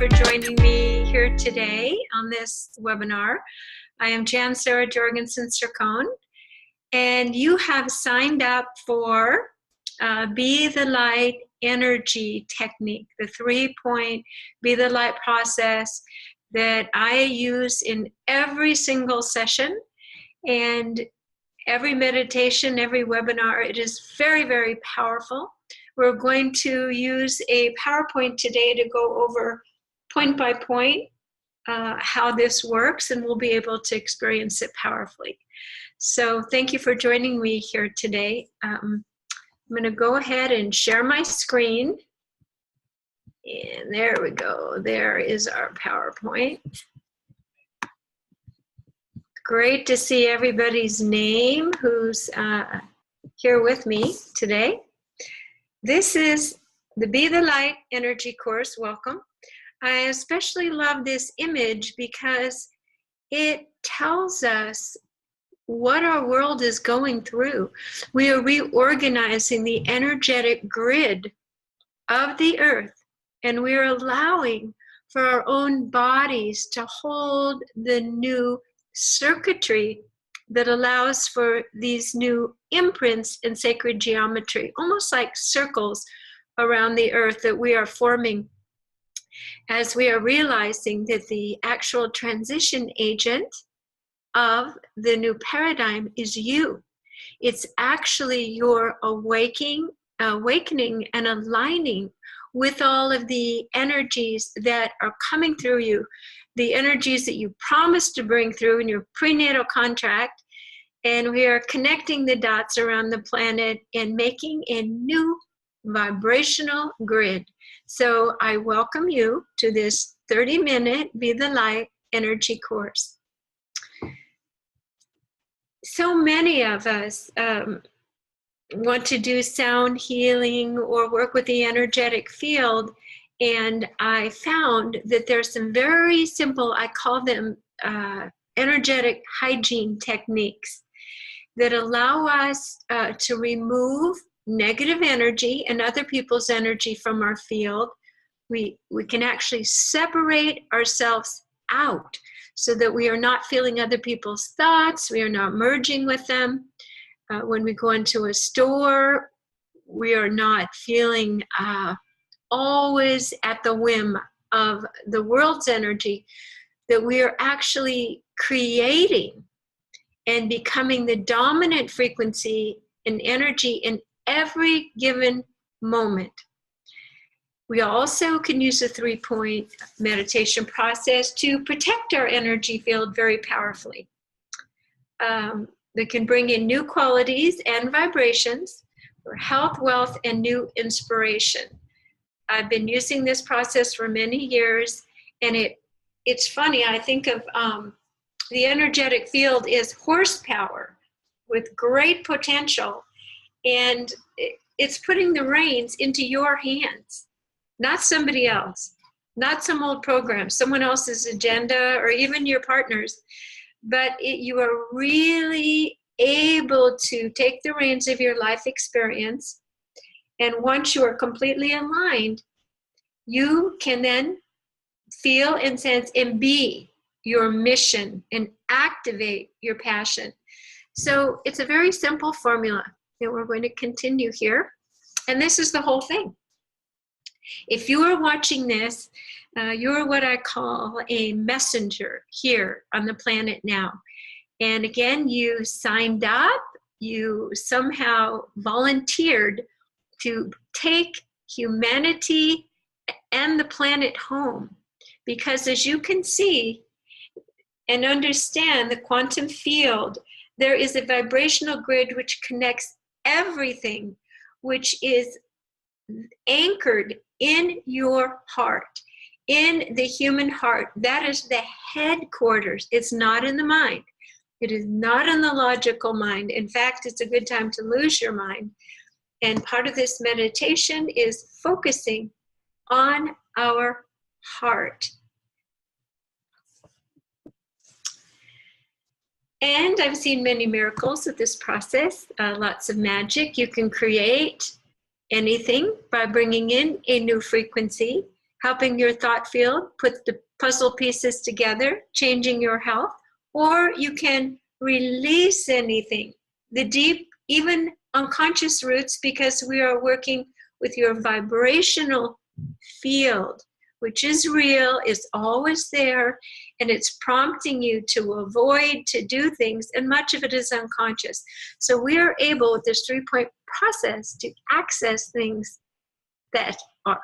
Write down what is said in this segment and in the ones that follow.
for joining me here today on this webinar. I am Jan Sarah Jorgensen-Sircone, and you have signed up for Be the Light Energy Technique, the 3-point Be the Light process that I use in every single session and every meditation, every webinar. It is very, very powerful. We're going to use a PowerPoint today to go over point by point how this works, and we'll be able to experience it powerfully. So thank you for joining me here today. I'm going to go ahead and share my screen. And there we go. There is our PowerPoint. Great to see everybody's name who's here with me today. This is the Be the Light Energy course. Welcome. I especially love this image because it tells us what our world is going through. We are reorganizing the energetic grid of the earth, and we are allowing for our own bodies to hold the new circuitry that allows for these new imprints in sacred geometry, almost like circles around the earth that we are forming as we are realizing that the actual transition agent of the new paradigm is you. It's actually your awakening and aligning with all of the energies that are coming through you, the energies that you promised to bring through in your prenatal contract. And we are connecting the dots around the planet and making a new vibrational grid. So I welcome you to this 30-minute Be the Light energy course. So many of us want to do sound healing or work with the energetic field, and I found that there's some very simple, I call them energetic hygiene techniques that allow us to remove negative energy and other people's energy from our field. We can actually separate ourselves out so that we are not feeling other people's thoughts, we are not merging with them. When we go into a store, we are not feeling always at the whim of the world's energy, that we are actually creating and becoming the dominant frequency and energy in every given moment. We also can use a 3-point meditation process to protect our energy field very powerfully. That can bring in new qualities and vibrations for health, wealth, and new inspiration. I've been using this process for many years, and it's funny, I think of the energetic field is horsepower with great potential, and it's putting the reins into your hands, not somebody else, not some old program, someone else's agenda, or even your partner's, but you are really able to take the reins of your life experience, and once you are completely aligned, you can then feel and sense and be your mission and activate your passion. So it's a very simple formula that we're going to continue here. And this is the whole thing. If you are watching this, you're what I call a messenger here on the planet now. And again, you signed up, you somehow volunteered to take humanity and the planet home. Because as you can see and understand the quantum field, there is a vibrational grid which connects everything, which is anchored in your heart, in the human heart. That is the headquarters. It's not in the mind. It is not in the logical mind. In fact, it's a good time to lose your mind. And part of this meditation is focusing on our heart. And I've seen many miracles with this process, lots of magic. You can create anything by bringing in a new frequency. helping your thought field put the puzzle pieces together, changing your health, or you can release anything, the deep, even unconscious roots, because we are working with your vibrational field, which is real, is always there, and it's prompting you to avoid, to do things, and much of it is unconscious. So we are able, with this 3-point process, to access things that are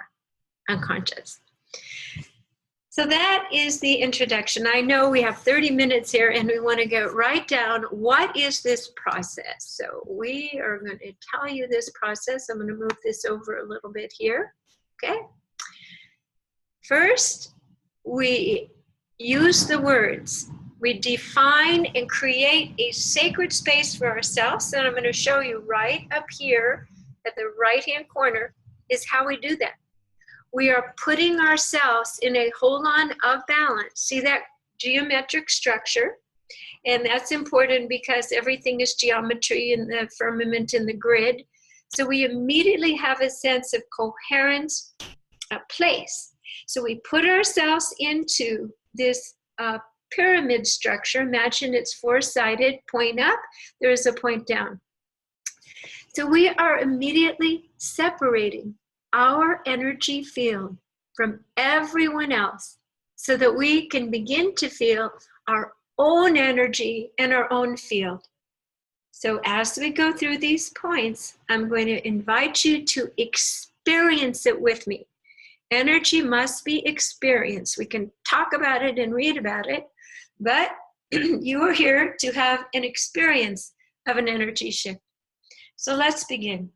unconscious. So that is the introduction. I know we have 30 minutes here and we want to go right down. What is this process? So we are going to tell you this process. I'm going to move this over a little bit here. Okay. First, we use the words. We define and create a sacred space for ourselves. And I'm going to show you right up here at the right-hand corner is how we do that. We are putting ourselves in a hold-on of balance. See that geometric structure? And that's important because everything is geometry in the firmament in the grid. So we immediately have a sense of coherence, a place. So we put ourselves into this pyramid structure. Imagine it's four-sided, point up, there is a point down. So we are immediately separating our energy field from everyone else so that we can begin to feel our own energy and our own field. So as we go through these points, I'm going to invite you to experience it with me. Energy must be experienced. We can talk about it and read about it, but you are here to have an experience of an energy shift. So let's begin.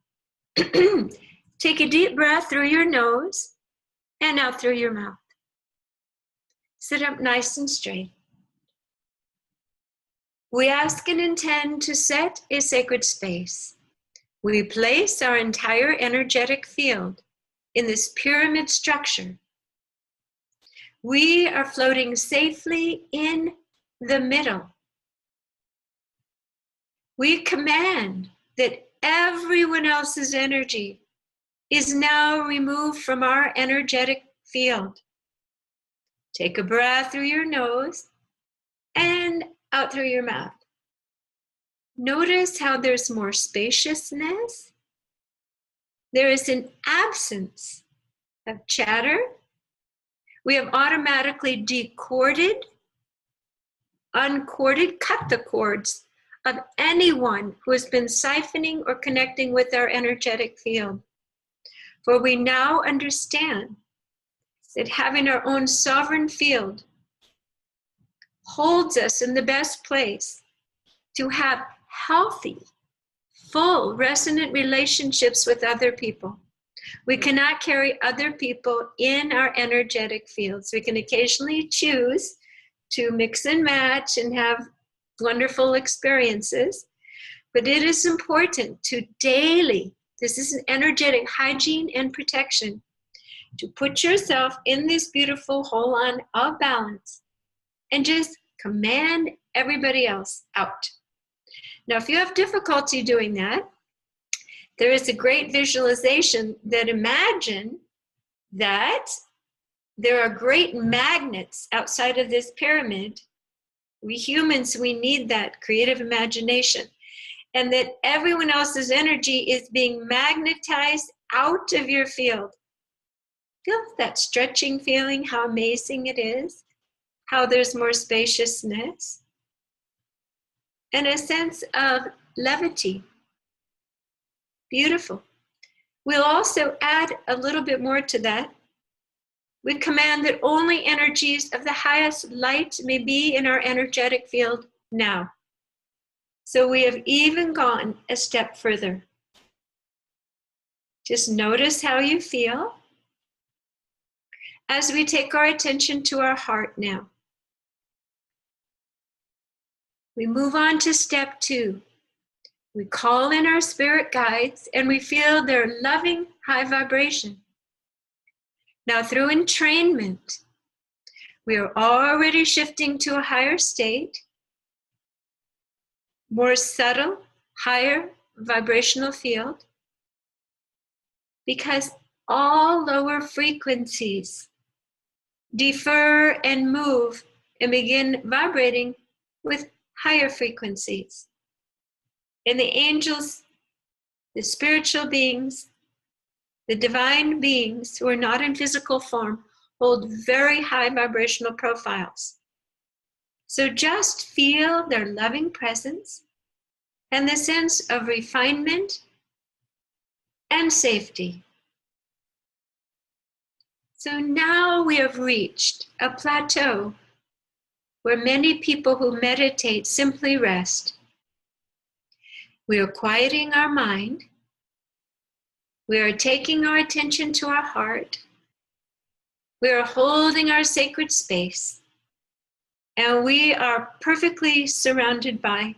Take a deep breath through your nose and out through your mouth. Sit up nice and straight. We ask and intend to set a sacred space. We place our entire energetic field in this pyramid structure. We are floating safely in the middle. We command that everyone else's energy is now removed from our energetic field. Take a breath through your nose and out through your mouth. Notice how there's more spaciousness. There is an absence of chatter. We have automatically decorded, uncorded, cut the cords of anyone who has been siphoning or connecting with our energetic field. For we now understand that having our own sovereign field holds us in the best place to have healthy, full, resonant relationships with other people. We cannot carry other people in our energetic fields. We can occasionally choose to mix and match and have wonderful experiences, but it is important to daily, this is an energetic hygiene and protection, to put yourself in this beautiful hold-on of balance and just command everybody else out. Now, if you have difficulty doing that, there is a great visualization that imagine that there are great magnets outside of this pyramid. We humans, we need that creative imagination. And that everyone else's energy is being magnetized out of your field. Feel that stretching feeling, how amazing it is, how there's more spaciousness, and a sense of levity. Beautiful. We'll also add a little bit more to that. We command that only energies of the highest light may be in our energetic field now. So we have even gone a step further. Just notice how you feel as we take our attention to our heart now. We move on to step 2. We call in our spirit guides and we feel their loving high vibration. Now through entrainment, we are already shifting to a higher state, more subtle, higher vibrational field, because all lower frequencies defer and move and begin vibrating with higher frequencies. And the angels, the spiritual beings, the divine beings who are not in physical form hold very high vibrational profiles. So just feel their loving presence and the sense of refinement and safety. So now we have reached a plateau where many people who meditate simply rest. We are quieting our mind. We are taking our attention to our heart. We are holding our sacred space. And we are perfectly surrounded by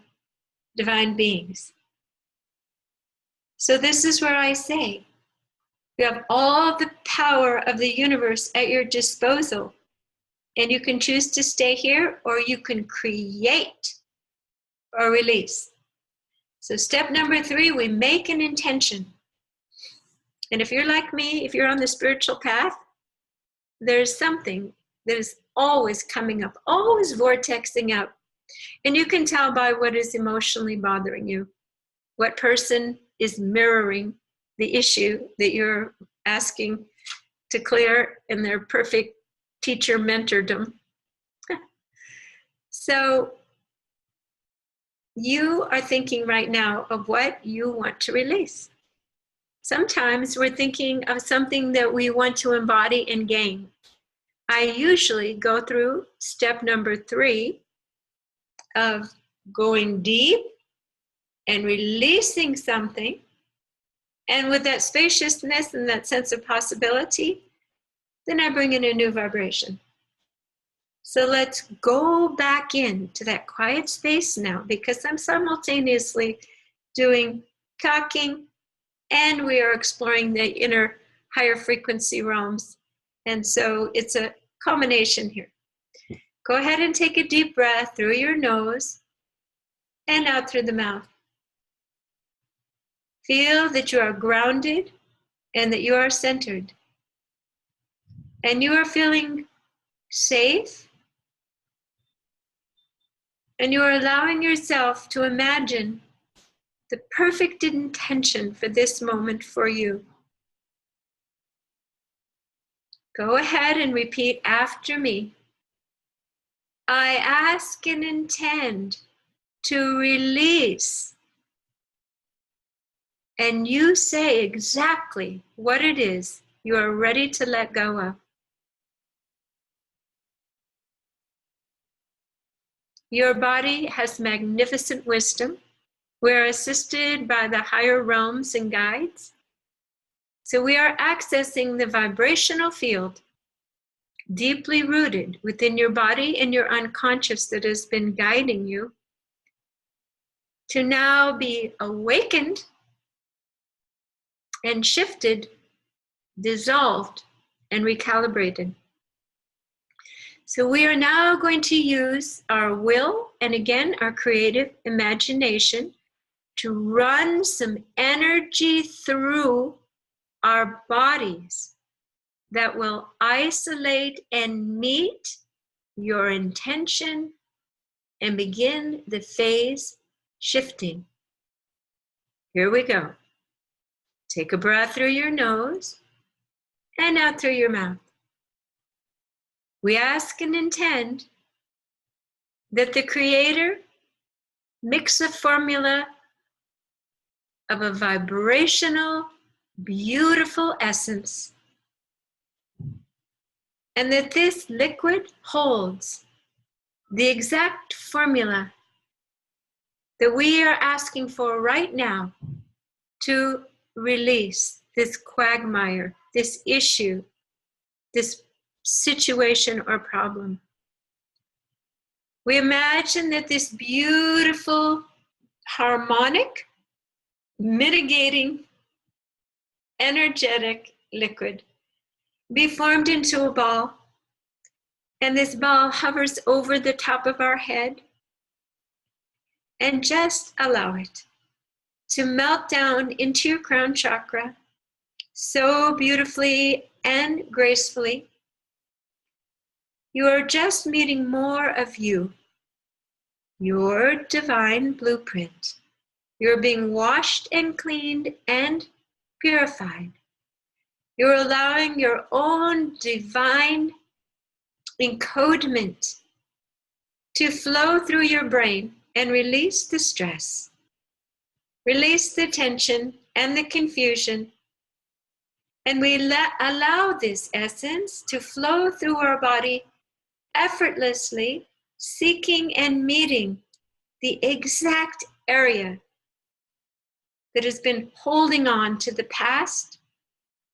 divine beings. So this is where I say, you have all the power of the universe at your disposal. And you can choose to stay here, or you can create or release. So step number 3, we make an intention. And if you're like me, if you're on the spiritual path, there's something that is always coming up, always vortexing up. And you can tell by what is emotionally bothering you, what person is mirroring the issue that you're asking to clear in their perfect teacher mentordom. So you are thinking right now of what you want to release. Sometimes we're thinking of something that we want to embody and gain. I usually go through step number 3 of going deep and releasing something. And with that spaciousness and that sense of possibility, then I bring in a new vibration. So let's go back into that quiet space now, because I'm simultaneously doing talking and we are exploring the inner higher frequency realms. And so it's a combination here. Go ahead and take a deep breath through your nose and out through the mouth. Feel that you are grounded and that you are centered. And you are feeling safe. And you are allowing yourself to imagine the perfect intention for this moment for you. Go ahead and repeat after me. I ask and intend to release. And you say exactly what it is you are ready to let go of. Your body has magnificent wisdom. We're assisted by the higher realms and guides. So we are accessing the vibrational field deeply rooted within your body and your unconscious that has been guiding you to now be awakened and shifted, dissolved, and recalibrated. So we are now going to use our will and again our creative imagination to run some energy through our bodies that will isolate and meet your intention and begin the phase shifting. Here we go. Take a breath through your nose and out through your mouth. We ask and intend that the Creator mix a formula of a vibrational, beautiful essence, and that this liquid holds the exact formula that we are asking for right now to release this quagmire, this issue, this situation or problem. We imagine that this beautiful, harmonic, mitigating, energetic liquid be formed into a ball, and this ball hovers over the top of our head, and just allow it to melt down into your crown chakra so beautifully and gracefully. You are just meeting more of you, your divine blueprint. You're being washed and cleaned and purified. You're allowing your own divine encodement to flow through your brain and release the stress, release the tension and the confusion. And we allow this essence to flow through our body effortlessly, seeking and meeting the exact area that has been holding on to the past,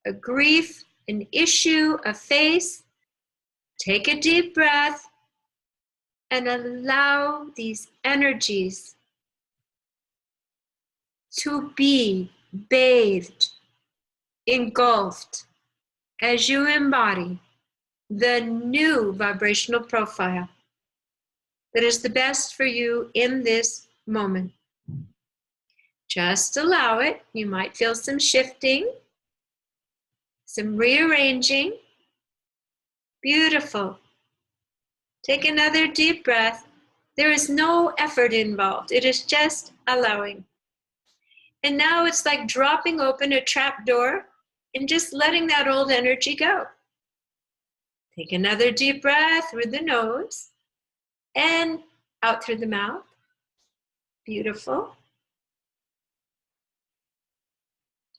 a grief, an issue, a phase. Take a deep breath and allow these energies to be bathed, engulfed, as you embody the new vibrational profile that is the best for you in this moment. Just allow it. You might feel some shifting, some rearranging. Beautiful. Take another deep breath. There is no effort involved. It is just allowing. And now it's like dropping open a trap door and just letting that old energy go. Take another deep breath through the nose and out through the mouth. Beautiful.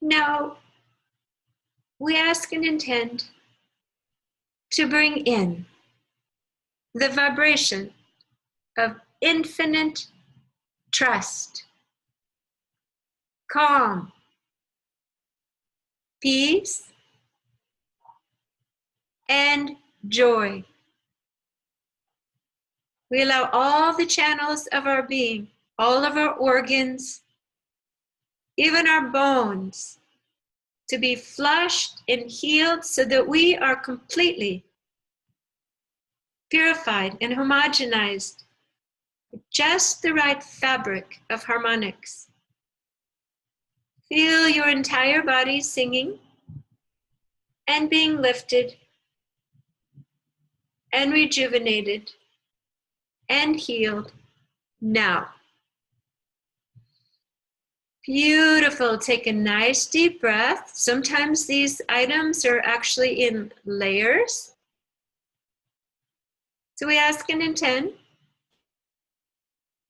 Now, we ask and intend to bring in the vibration of infinite trust, calm, peace, and joy. We allow all the channels of our being, all of our organs, even our bones, to be flushed and healed so that we are completely purified and homogenized with just the right fabric of harmonics. Feel your entire body singing and being lifted and rejuvenated and healed now. Beautiful. Take a nice deep breath. Sometimes these items are actually in layers. So we ask and intend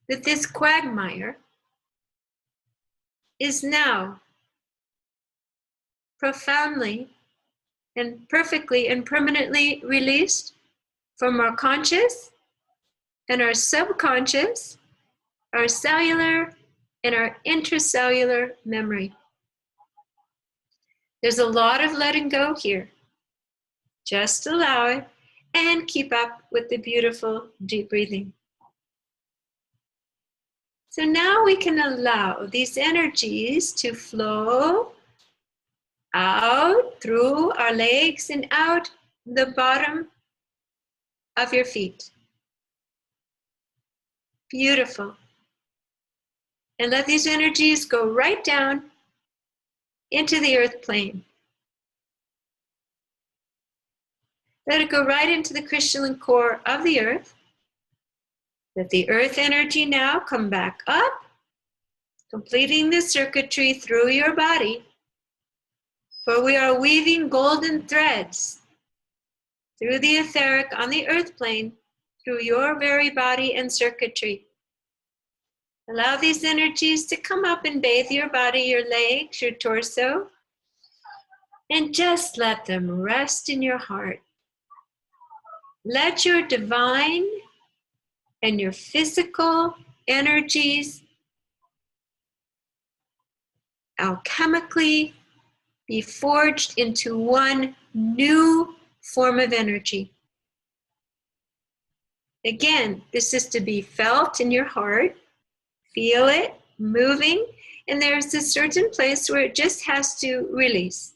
that this quagmire is now profoundly and perfectly and permanently released from our conscious and our subconscious, our cellular and our intracellular memory. There's a lot of letting go here. Just allow it and keep up with the beautiful deep breathing. So now we can allow these energies to flow out through our legs and out the bottom of your feet. Beautiful. And let these energies go right down into the earth plane. Let it go right into the crystalline core of the earth. Let the earth energy now come back up, completing the circuitry through your body. For we are weaving golden threads through the etheric on the earth plane, through your very body and circuitry. Allow these energies to come up and bathe your body, your legs, your torso, and just let them rest in your heart. Let your divine and your physical energies alchemically be forged into one new form of energy. Again, this is to be felt in your heart. Feel it moving, and there's a certain place where it just has to release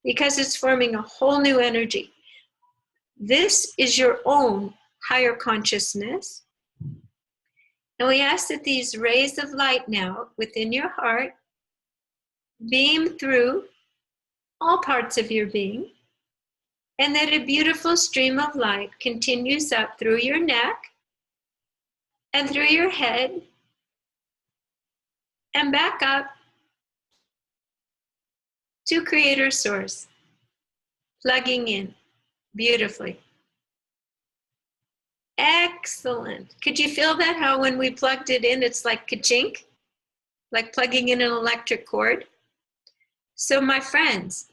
because it's forming a whole new energy. This is your own higher consciousness. And we ask that these rays of light now within your heart beam through all parts of your being, and that a beautiful stream of light continues up through your neck and through your head and back up to Creator Source, plugging in beautifully. Excellent. Could you feel that? How when we plugged it in, it's like ka-chink, like plugging in an electric cord? So my friends,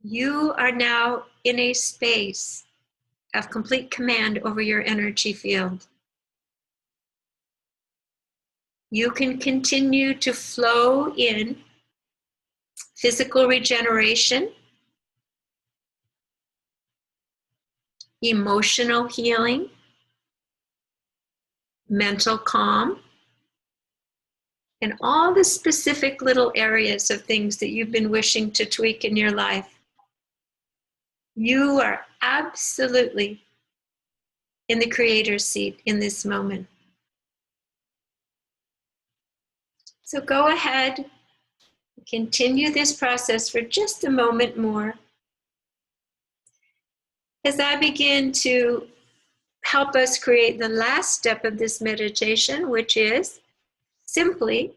you are now in a space of complete command over your energy field. You can continue to flow in physical regeneration, emotional healing, mental calm, and all the specific little areas of things that you've been wishing to tweak in your life. You are absolutely in the creator's seat in this moment. So go ahead, continue this process for just a moment more. As I begin to help us create the last step of this meditation, which is simply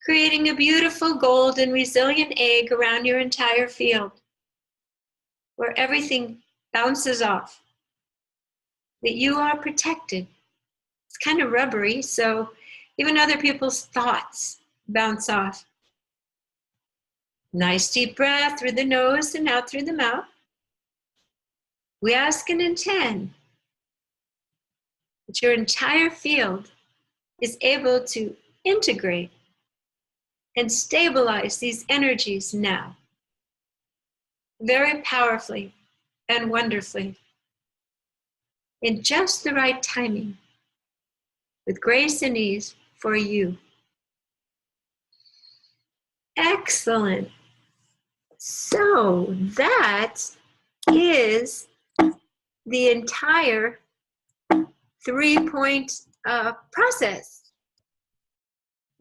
creating a beautiful golden resilient egg around your entire field, where everything bounces off, that you are protected. It's kind of rubbery, so even other people's thoughts bounce off. Nice deep breath through the nose and out through the mouth. We ask and intend that your entire field is able to integrate and stabilize these energies now, very powerfully and wonderfully, in just the right timing, with grace and ease for you. Excellent. So that is the entire 3-point process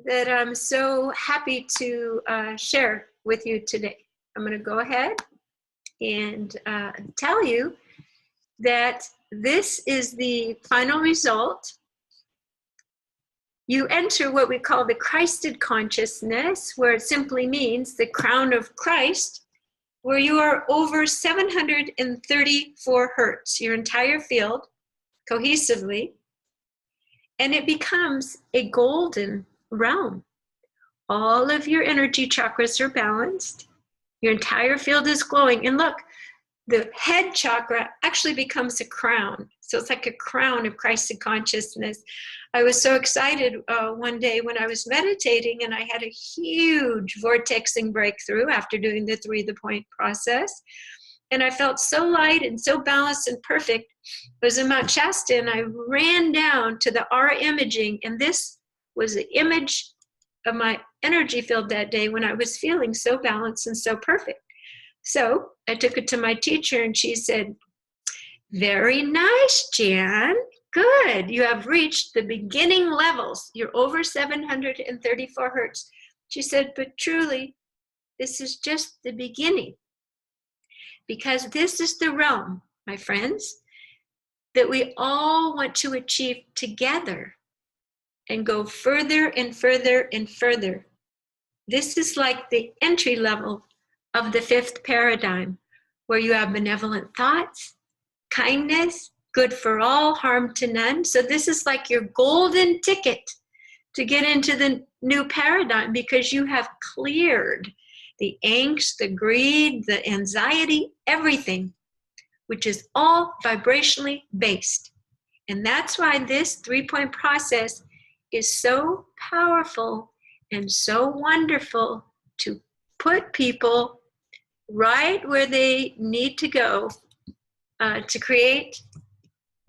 that I'm so happy to share with you today. I'm going to go ahead and tell you that this is the final result. You enter what we call the Christed consciousness, where it simply means the crown of Christ, where you are over 734 hertz, your entire field, cohesively, and it becomes a golden realm. All of your energy chakras are balanced. Your entire field is glowing. And look, the head chakra actually becomes a crown. So it's like a crown of Christed consciousness. I was so excited one day when I was meditating, and I had a huge vortexing breakthrough after doing the 3-point process. And I felt so light and so balanced and perfect. I was in Mount Shasta, and I ran down to the R imaging, and this was the image of my energy field that day when I was feeling so balanced and so perfect. So I took it to my teacher, and she said, "Very nice, Jan. Good. You have reached the beginning levels. You're over 734 hertz. She said, "But truly, this is just the beginning. Because this is the realm, my friends, that we all want to achieve together and go further and further and further. This is like the entry level of the 5th paradigm, where you have benevolent thoughts, kindness, good for all, harm to none. So this is like your golden ticket to get into the new paradigm, because you have cleared the angst, the greed, the anxiety, everything, which is all vibrationally based. And that's why this 3-point process is so powerful and so wonderful to put people right where they need to go to create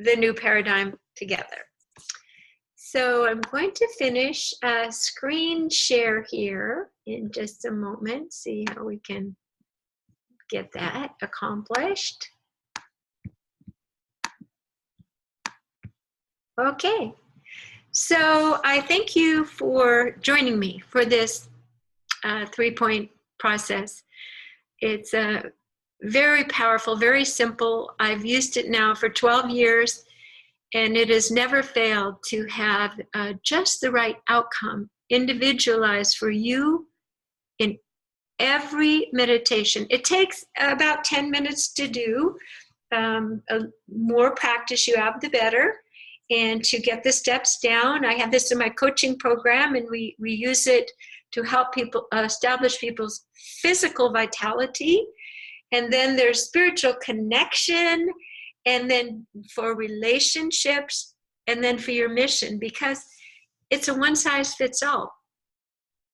the new paradigm together. So I'm going to finish a screen share here in just a moment, see how we can get that accomplished. Okay, so I thank you for joining me for this 3-point process. It's Very powerful, very simple. I've used it now for 12 years, and it has never failed to have just the right outcome, individualized for you in every meditation. It takes about 10 minutes to do. More practice you have, the better. And to get the steps down, I have this in my coaching program, and we use it to help people establish people's physical vitality. And then there's spiritual connection, and then for relationships, and then for your mission, because it's a one size fits all.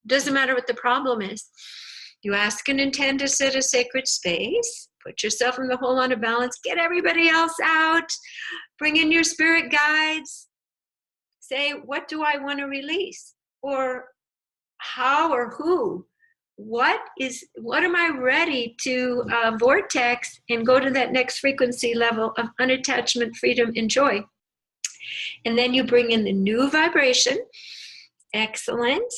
Doesn't matter what the problem is. You ask and intend to set a sacred space, put yourself in the whole lot of balance, get everybody else out, bring in your spirit guides, say, what do I want to release? Or how or who? What am I ready to vortex and go to that next frequency level of unattachment, freedom, and joy? And then you bring in the new vibration. Excellent.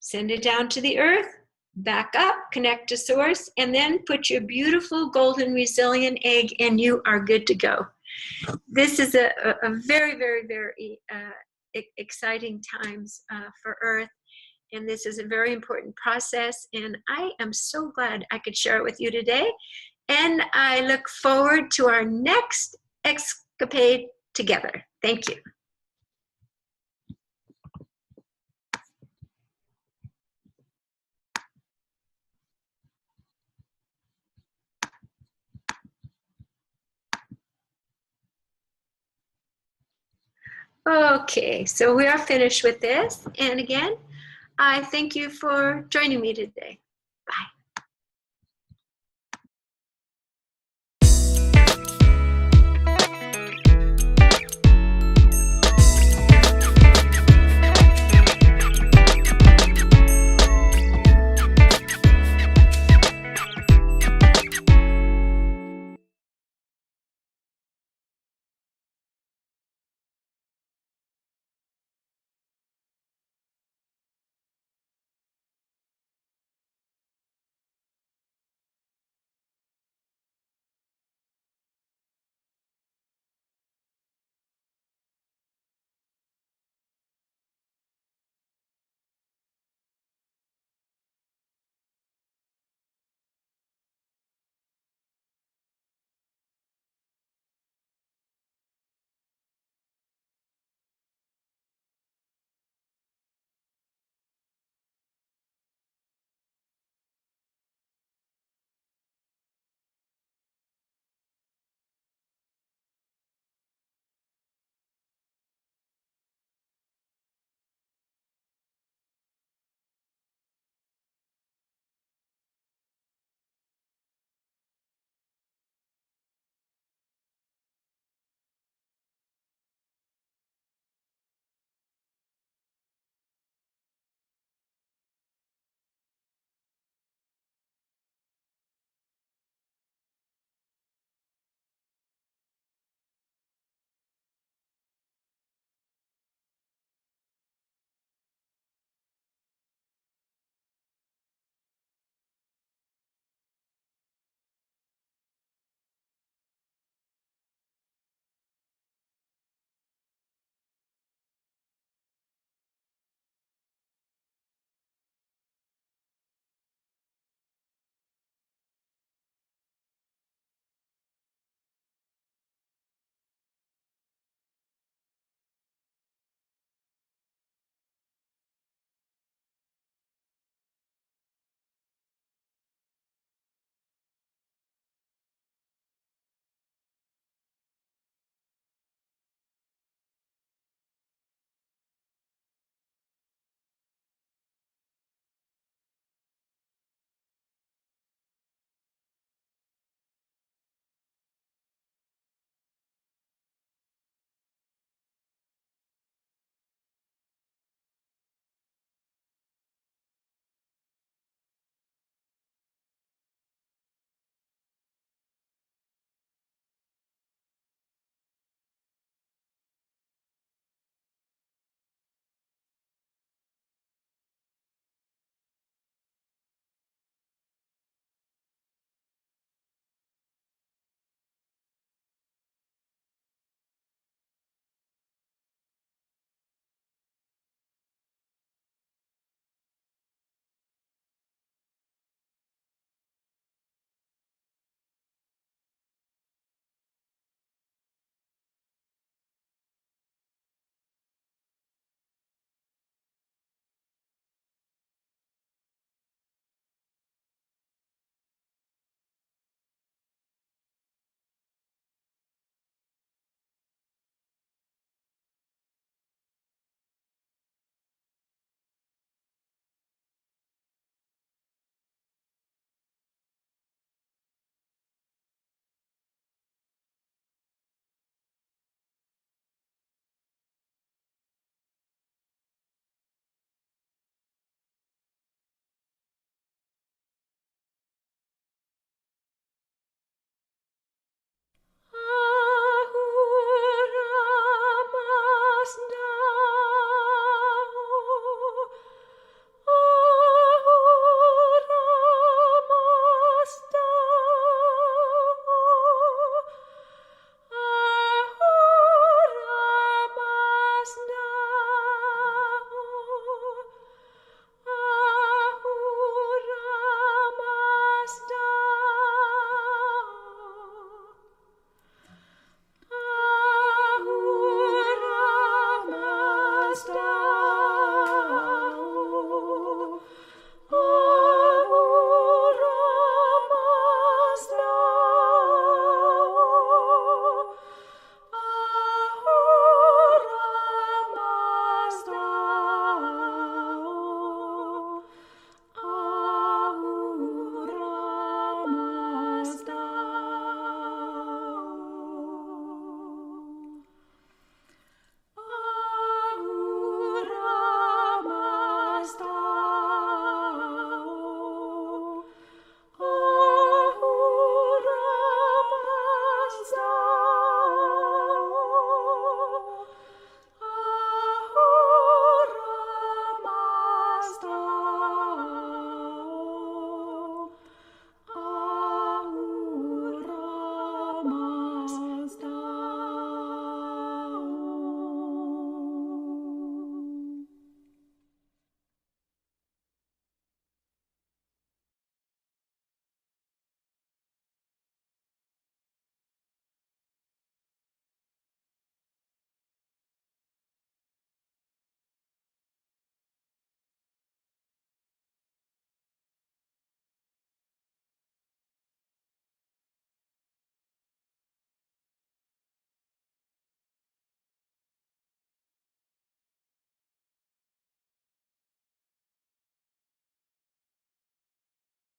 Send it down to the earth, back up, connect to source, and then put your beautiful golden resilient egg, and you are good to go. This is a very, very, very exciting times for Earth. And this is a very important process. And I am so glad I could share it with you today. And I look forward to our next escapade together. Thank you. Okay, so we are finished with this. And again, I thank you for joining me today. Bye.